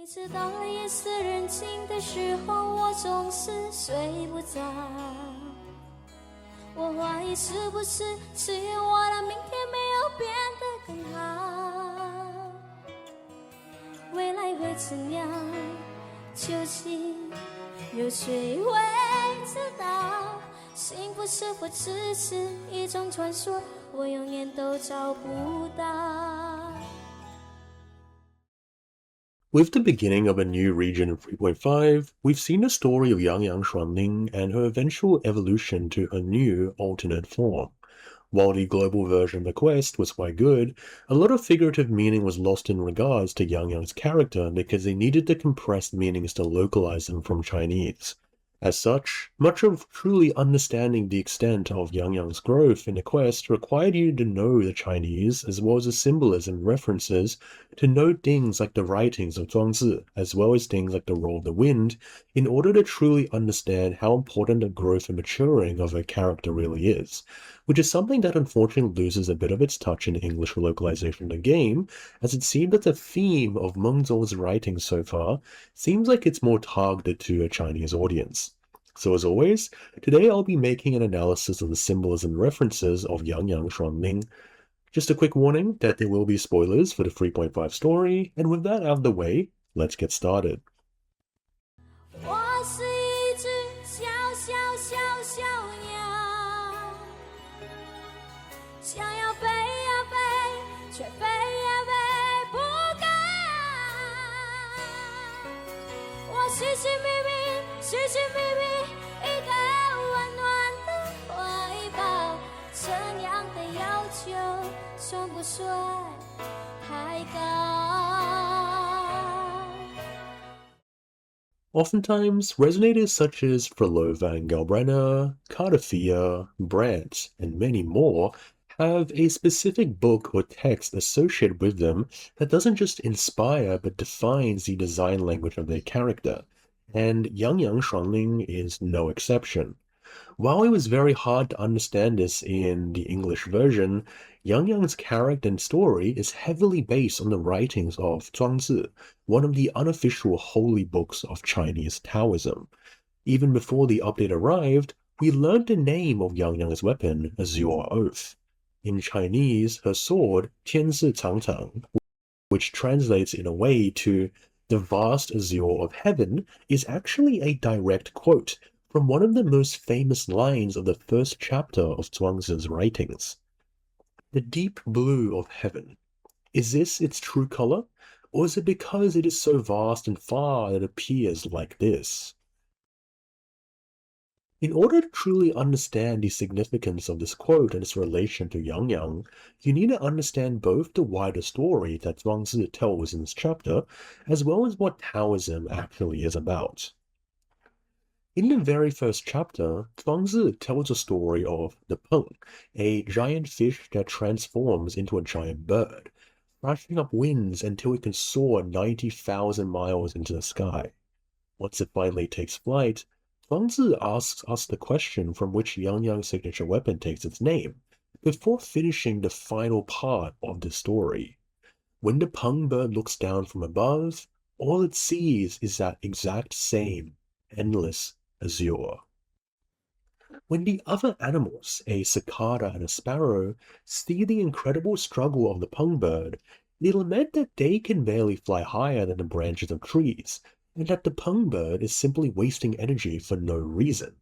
每次到了夜色人静的时候，我总是睡不着。我怀疑是不是只有我的明天没有变得更好？未来会怎样？究竟有谁会知道？幸福是否只是一种传说？我永远都找不到。With the beginning of a new region in 3.5, we've seen the story of Yangyang Xuanling and her eventual evolution to her new, alternate form. While the global version of the quest was quite good, a lot of figurative meaning was lost in regards to Yangyang's character because they needed the compressed meanings to localize them from Chinese. As such, much of truly understanding the extent of Yangyang's growth in the quest required you to know the Chinese as well as the symbolism and references to know things like the writings of Zhuangzi as well as things like the roll of the wind in order to truly understand how important the growth and maturing of her character really is, which is something that unfortunately loses a bit of its touch in the English localization of the game, as it seems that the theme of Meng Zou's writings so far seems like it's more targeted to a Chinese audience. So as always, today I'll be making an analysis of the symbolism references of Yangyang Xuanling. Just a quick warning that there will be spoilers for the 3.5 story, and with that out of the way, let's get started. 我是一只小小小小鸟，想要飞呀飞，却飞呀飞不高。我寻寻觅觅，寻寻觅觅一个温暖的怀抱，这样的要求算不算太高？ Oftentimes, resonators such as Frollo van Gelbrenner, Cardafia, Brandt, and many more have a specific book or text associated with them that doesn't just inspire but defines the design language of their character, and Yangyang Xuanling is no exception. While it was very hard to understand this in the English version, Yangyang's character and story is heavily based on the writings of Zhuangzi, one of the unofficial holy books of Chinese Taoism. Even before the update arrived, we learned the name of Yangyang's weapon, Azure Oath. In Chinese, her sword, Tianzhi Cang, which translates in a way to the vast azure of heaven, is actually a direct quote from one of the most famous lines of the first chapter of Zhuangzi's writings. The deep blue of heaven. Is this its true color? Or is it because it is so vast and far that it appears like this? In order to truly understand the significance of this quote and its relation to Yangyang, you need to understand both the wider story that Zhuangzi tells in this chapter, as well as what Taoism actually is about. In the very first chapter, Zhuangzi tells a story of the Peng, a giant fish that transforms into a giant bird, thrashing up winds until it can soar 90,000 miles into the sky. Once it finally takes flight, Zhuangzi asks us the question from which Yangyang's signature weapon takes its name, before finishing the final part of the story. When the Peng bird looks down from above, all it sees is that exact same, endless azure. When the other animals, a cicada and a sparrow, see the incredible struggle of the Peng bird, they lament that they can barely fly higher than the branches of trees, and that the Peng bird is simply wasting energy for no reason.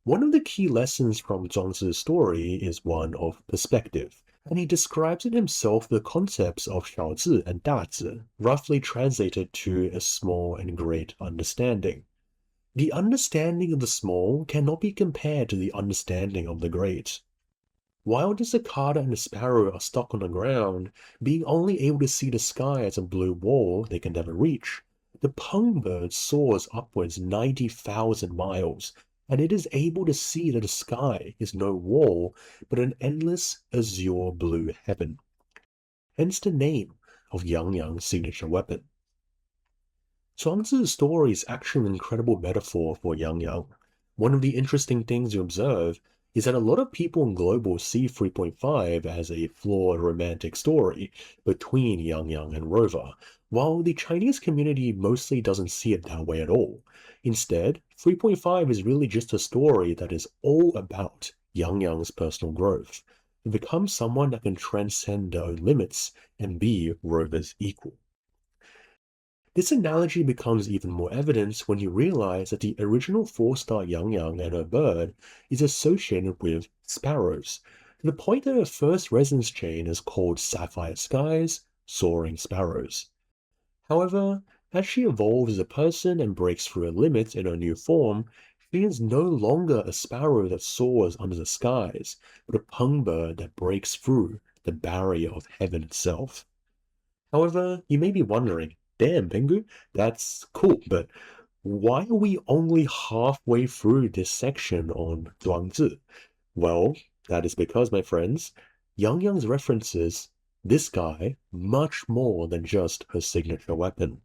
One of the key lessons from Zhuangzi's story is one of perspective, and he describes in himself the concepts of Shaozi and Dazi, roughly translated to a small and great understanding. The understanding of the small cannot be compared to the understanding of the great. While the cicada and the sparrow are stuck on the ground, being only able to see the sky as a blue wall they can never reach, the Peng bird soars upwards 90,000 miles, and it is able to see that the sky is no wall, but an endless azure blue heaven. Hence the name of Yangyang's signature weapon. Zhuangzi's story is actually an incredible metaphor for Yangyang. One of the interesting things you observe is that a lot of people in Global see 3.5 as a flawed romantic story between Yangyang and Rover, while the Chinese community mostly doesn't see it that way at all. Instead, 3.5 is really just a story that is all about Yangyang's personal growth, to become someone that can transcend their own limits and be Rover's equal. This analogy becomes even more evident when you realize that the original 4-star Yangyang and her bird is associated with sparrows, to the point that her first resonance chain is called Sapphire Skies, Soaring Sparrows. However, as she evolves as a person and breaks through her limits in her new form, she is no longer a sparrow that soars under the skies, but a Peng bird that breaks through the barrier of heaven itself. However, you may be wondering, damn, pengu, that's cool, but why are we only halfway through this section on Zhuangzi? Well, that is because, my friends, Yangyang references this guy much more than just her signature weapon.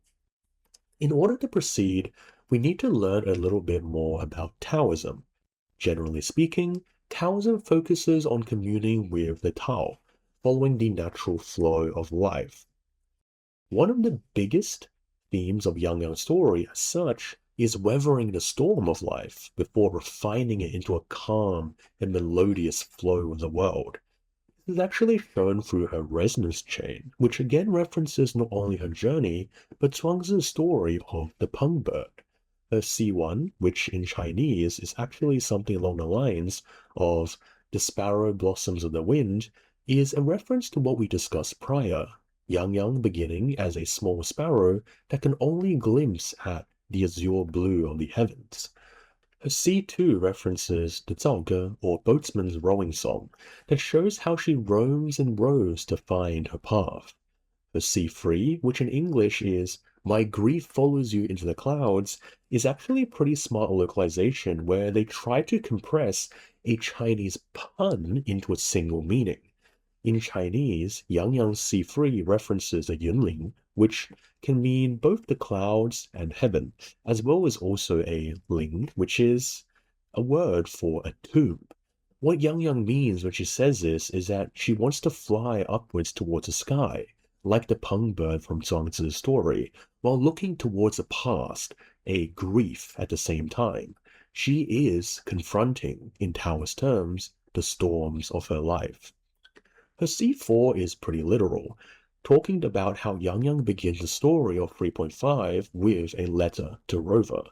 In order to proceed, we need to learn a little bit more about Taoism. Generally speaking, Taoism focuses on communing with the Tao, following the natural flow of life. One of the biggest themes of Yangyang's story, as such, is weathering the storm of life before refining it into a calm and melodious flow of the world. This is actually shown through her resonance chain, which again references not only her journey, but Zhuangzi's story of the Peng bird. Her C1, which in Chinese is actually something along the lines of the sparrow blossoms of the wind, is a reference to what we discussed prior. Yangyang beginning as a small sparrow that can only glimpse at the azure blue of the heavens. Her C2 references the Zhaoge, or boatsman's rowing song, that shows how she roams and rows to find her path. Her C3, which in English is "My grief follows you into the clouds," is actually a pretty smart localization where they try to compress a Chinese pun into a single meaning. In Chinese, Yangyang's C3 references a yunling, which can mean both the clouds and heaven, as well as also a ling, which is a word for a tomb. What Yangyang means when she says this is that she wants to fly upwards towards the sky, like the Peng bird from Zhuangzi's story, while looking towards the past, a grief at the same time. She is confronting, in Taoist terms, the storms of her life. Her C4 is pretty literal, talking about how Yangyang begins the story of 3.5 with a letter to Rover.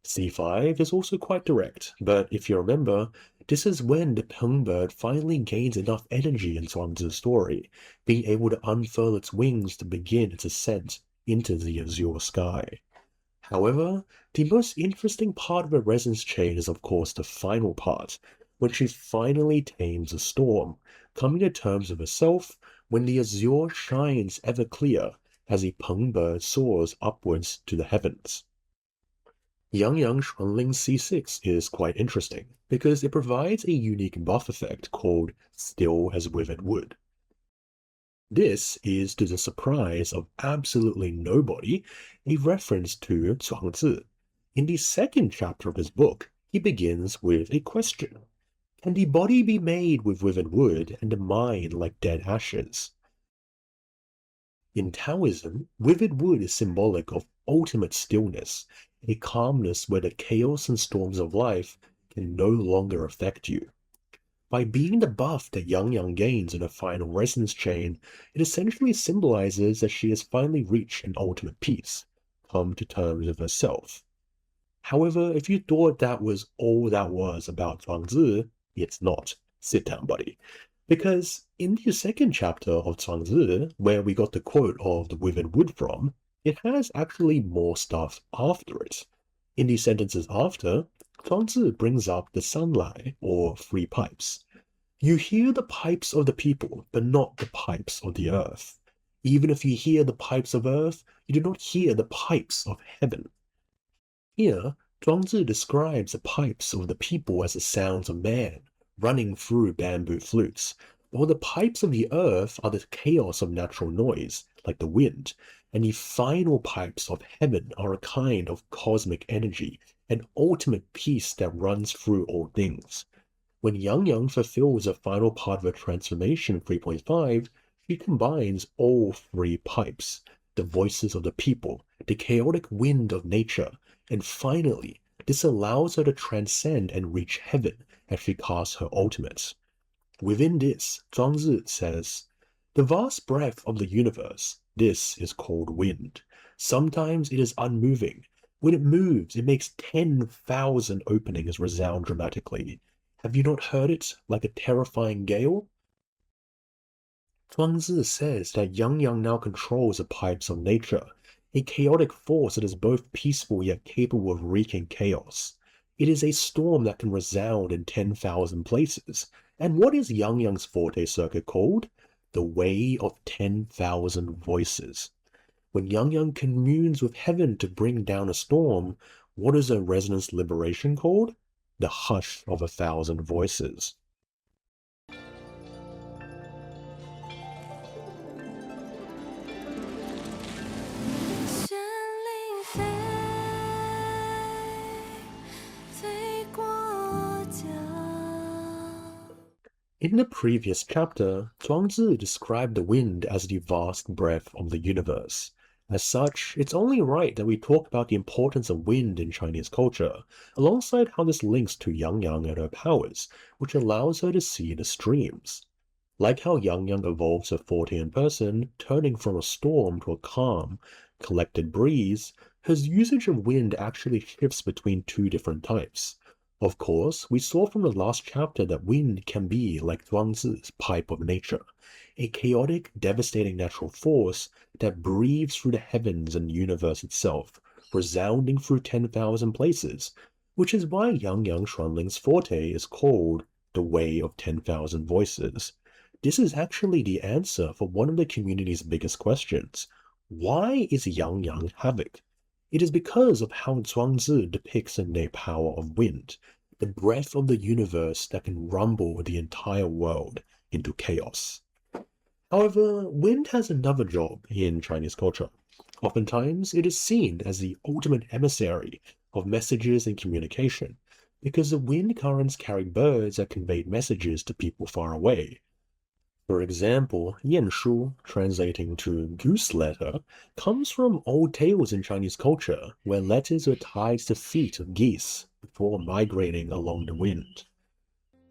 C5 is also quite direct, but if you remember, this is when the Peng bird finally gains enough energy in Zhuangzi's story, being able to unfurl its wings to begin its ascent into the azure sky. However, the most interesting part of the resonance chain is of course the final part, when she finally tames the storm, coming to terms with herself when the azure shines ever clear as a Peng bird soars upwards to the heavens. Yangyang Xuanling C6 is quite interesting, because it provides a unique buff effect called Still as Withered Wood. This is, to the surprise of absolutely nobody, a reference to Zhuangzi. In the second chapter of his book, he begins with a question. Can the body be made with withered wood and the mind like dead ashes? In Taoism, withered wood is symbolic of ultimate stillness, a calmness where the chaos and storms of life can no longer affect you. By being the buff that Yangyang gains in her final resonance chain, it essentially symbolizes that she has finally reached an ultimate peace, come to terms with herself. However, if you thought that was all that was about Zhuangzi, it's not. Sit down, buddy. Because in the second chapter of Zhuangzi, where we got the quote of the withered wood from, it has actually more stuff after it. In the sentences after, Zhuangzi brings up the Sanlai, or three pipes. You hear the pipes of the people, but not the pipes of the earth. Even if you hear the pipes of earth, you do not hear the pipes of heaven. Here, Zhuangzi describes the pipes of the people as the sounds of man, running through bamboo flutes, while the pipes of the earth are the chaos of natural noise, like the wind, and the final pipes of heaven are a kind of cosmic energy, an ultimate peace that runs through all things. When Yangyang fulfills the final part of her transformation in 3.5, she combines all three pipes, the voices of the people, the chaotic wind of nature, and finally, this allows her to transcend and reach heaven as she casts her ultimates. Within this, Zhuangzi says, the vast breadth of the universe, this is called wind. Sometimes it is unmoving. When it moves, it makes 10,000 openings resound dramatically. Have you not heard it, like a terrifying gale? Zhuangzi says that Yangyang now controls the pipes of nature, a chaotic force that is both peaceful yet capable of wreaking chaos. It is a storm that can resound in 10,000 places. And what is Yangyang's forte circuit called? The Way of 10,000 Voices. When Yangyang communes with heaven to bring down a storm, what is a resonance liberation called? The Hush of 1,000 Voices. In the previous chapter, Zhuangzi described the wind as the vast breadth of the universe. As such, it's only right that we talk about the importance of wind in Chinese culture, alongside how this links to Yangyang and her powers, which allows her to see the streams. Like how Yangyang evolves her forte in person, turning from a storm to a calm, collected breeze, her usage of wind actually shifts between two different types. Of course, we saw from the last chapter that wind can be like Zhuangzi's pipe of nature, a chaotic, devastating natural force that breathes through the heavens and universe itself, resounding through 10,000 places, which is why Yangyang Xuanling's forte is called the Way of 10,000 Voices. This is actually the answer for one of the community's biggest questions. Why is Yangyang havoc? It is because of how Zhuangzi depicts in the power of wind, the breath of the universe that can rumble the entire world into chaos. However, wind has another job in Chinese culture. Oftentimes, it is seen as the ultimate emissary of messages and communication, because the wind currents carry birds that convey messages to people far away. For example, Yanshu, translating to goose letter, comes from old tales in Chinese culture, where letters were tied to feet of geese before migrating along the wind.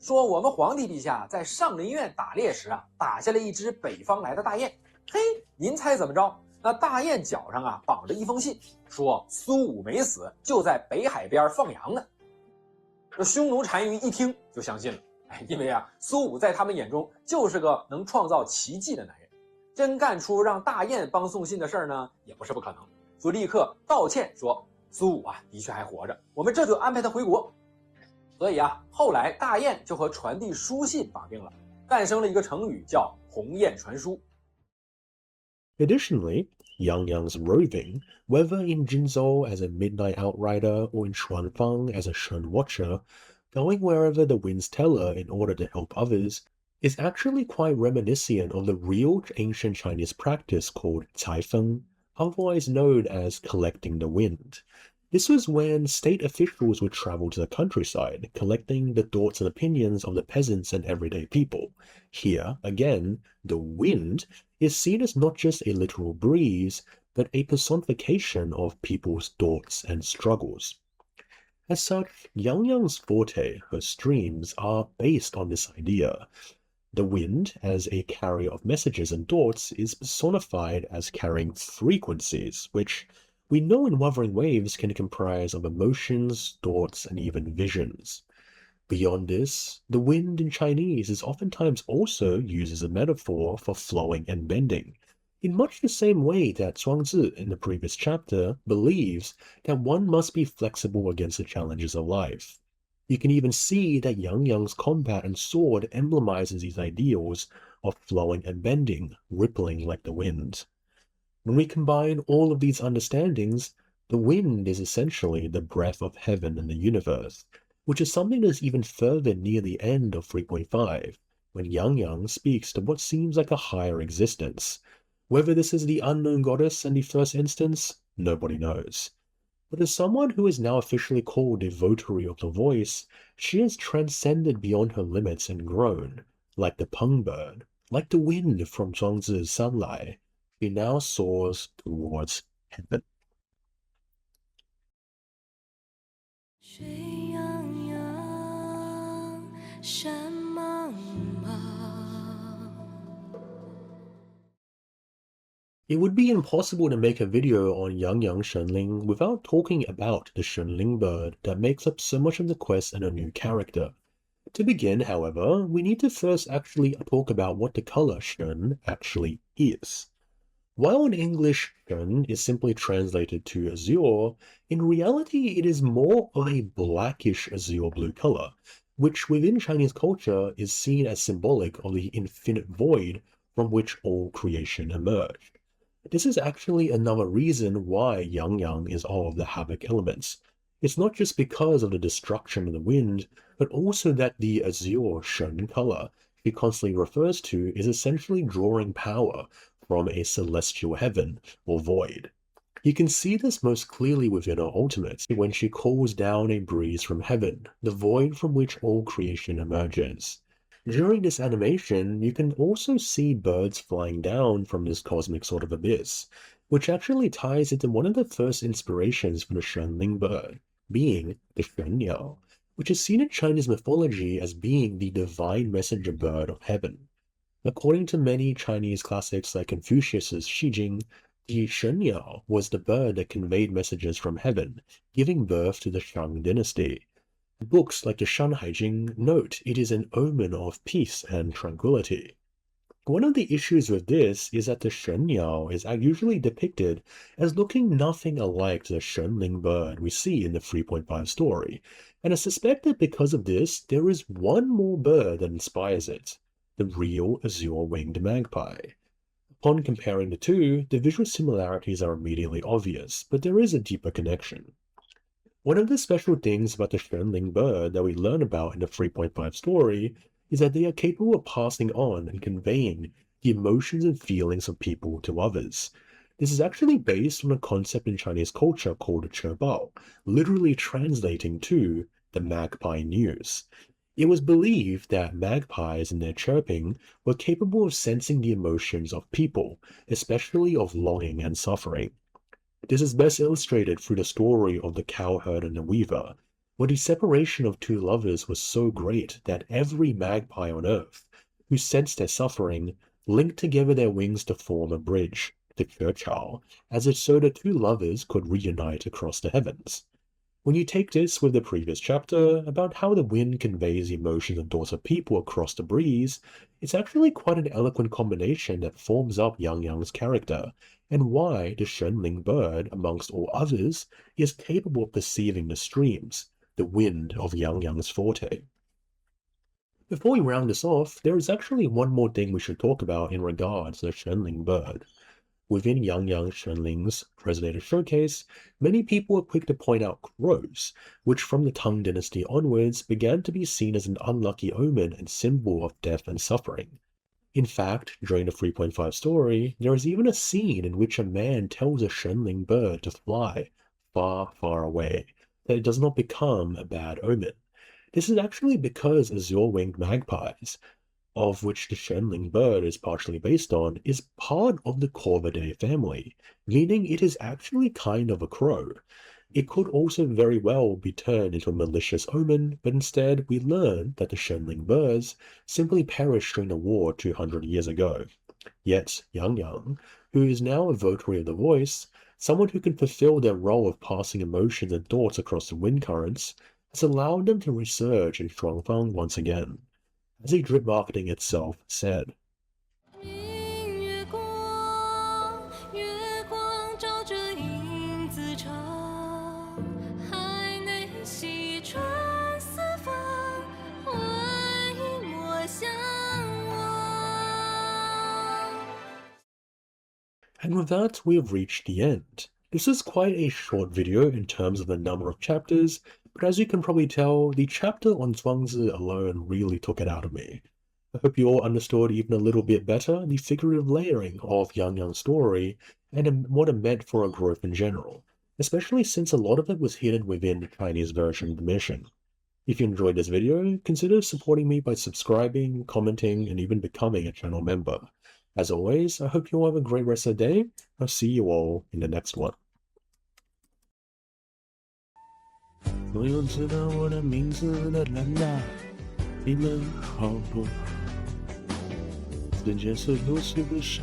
说我们皇帝陛下在上林苑打猎时打下了一只北方来的大雁。嘿，您猜怎么着？那大雁脚上绑着一封信，说苏武没死，就在北海边放羊呢。这匈奴单于一听就相信了。 因为苏武在他们眼中就是个能创造奇迹的男人，真干出让大雁帮送信的事儿呢，也不是不可能，所以立刻道歉说苏武的确还活着，我们这就安排他回国。所以后来大雁就和传递书信绑定了，诞生了一个成语叫鸿雁传书。Additionally, Yangyang's roving, whether in Jinzhou as a midnight outrider or in Xuanfang as a Shen watcher, going wherever the winds tell her in order to help others, is actually quite reminiscent of the real ancient Chinese practice called caifeng, otherwise known as collecting the wind. This was when state officials would travel to the countryside, collecting the thoughts and opinions of the peasants and everyday people. Here, again, the wind is seen as not just a literal breeze, but a personification of people's thoughts and struggles. As such, Yangyang's forte, her streams, are based on this idea. The wind, as a carrier of messages and thoughts, is personified as carrying frequencies, which we know in Wuthering waves can comprise of emotions, thoughts, and even visions. Beyond this, the wind in Chinese is oftentimes also used as a metaphor for flowing and bending, in much the same way that Zhuangzi in the previous chapter believes that one must be flexible against the challenges of life. You can even see that Yangyang's combat and sword emblemizes these ideals of flowing and bending, rippling like the wind. When we combine all of these understandings, the wind is essentially the breath of heaven in the universe, which is something that is even further near the end of 3.5, when Yangyang speaks to what seems like a higher existence. Whether this is the unknown goddess in the first instance, nobody knows. But as someone who is now officially called a votary of the voice, she has transcended beyond her limits and grown, like the Peng bird, like the wind from Zhuangzi's Sanlai. She now soars towards heaven. 水泱泱，山茫茫。 It would be impossible to make a video on Yangyang Xuanling without talking about the Xuanling bird that makes up so much of the quest and a new character. To begin, however, we need to first actually talk about what the color Xuan actually is. While in English, Xuan is simply translated to azure, in reality it is more of a blackish azure blue color, which within Chinese culture is seen as symbolic of the infinite void from which all creation emerged. This is actually another reason why Yangyang is all of the havoc elements. It's not just because of the destruction of the wind, but also that the azure Xuan color she constantly refers to is essentially drawing power from a celestial heaven or void. You can see this most clearly within her ultimate when she calls down a breeze from heaven, the void from which all creation emerges. During this animation, you can also see birds flying down from this cosmic sort of abyss, which actually ties into one of the first inspirations for the Xuanling bird, being the Xuanniao, which is seen in Chinese mythology as being the divine messenger bird of heaven. According to many Chinese classics like Confucius's Shijing, the Xuanniao was the bird that conveyed messages from heaven, giving birth to the Shang dynasty. Books like the Shanhaijing note it is an omen of peace and tranquility. One of the issues with this is that the Xuanniao is usually depicted as looking nothing alike the Xuanling bird we see in the 3.5 story, and I suspect that because of this, there is one more bird that inspires it, the real Azure-winged magpie. Upon comparing the two, the visual similarities are immediately obvious, but there is a deeper connection. One of the special things about the Xuanling bird that we learn about in the 3.5 story is that they are capable of passing on and conveying the emotions and feelings of people to others. This is actually based on a concept in Chinese culture called Bao, literally translating to the magpie news. It was believed that magpies in their chirping were capable of sensing the emotions of people, especially of longing and suffering. This is best illustrated through the story of the cowherd and the weaver, where the separation of two lovers was so great that every magpie on earth, who sensed their suffering, linked together their wings to form a bridge, the churchow, as if so the two lovers could reunite across the heavens. When you take this with the previous chapter about how the wind conveys the emotions and thoughts of people across the breeze, it's actually quite an eloquent combination that forms up Yangyang's character, and why the Xuanling bird, amongst all others, is capable of perceiving the streams, the wind of Yangyang's forte. Before we round this off, there is actually one more thing we should talk about in regards to the Xuanling bird. Within Yangyang Xuanling's Resonator Showcase, many people are quick to point out crows, which from the Tang dynasty onwards began to be seen as an unlucky omen and symbol of death and suffering. In fact, during the 3.5 story, there is even a scene in which a man tells a Xuanling bird to fly far, far away, that it does not become a bad omen. This is actually because azure-winged magpies, of which the Xuanling bird is partially based on, is part of the Corvidae family, meaning it is actually kind of a crow. It could also very well be turned into a malicious omen, but instead we learn that the Xuanling birds simply perished during the war 200 years ago. Yet Yangyang, who is now a votary of the voice, someone who can fulfill their role of passing emotions and thoughts across the wind currents, has allowed them to resurge in Shuangfang once again. As the drip marketing itself said, and with that, we have reached the end. This is quite a short video in terms of the number of chapters, but as you can probably tell, the chapter on Zhuangzi alone really took it out of me. I hope you all understood even a little bit better the figurative layering of Yangyang's story and what it meant for her growth in general. especially since a lot of it was hidden within the Chinese version of the mission. If you enjoyed this video, consider supporting me by subscribing, commenting, and even becoming a channel member. As always, I hope you all have a great rest of the day. I'll see you all in the next one. 所有知道我的名字的人啊，你们好不好？世界是如此的小，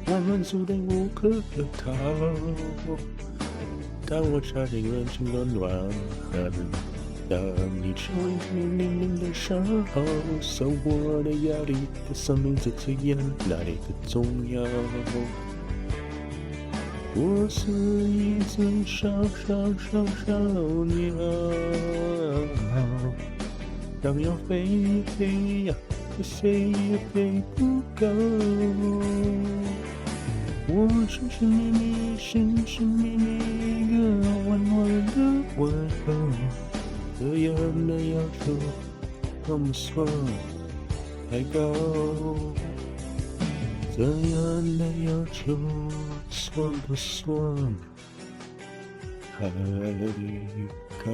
我们注定无可可逃。当我插进人群的暖痕，当你成为明明的伤口，受我的压力的生命在这样哪里的重要？我是一只小鸟，想要飞也飞呀，飞也飞不高。我寻寻觅觅一个温暖的问候，这样的要求算不算太高？这样的要求算不算太高？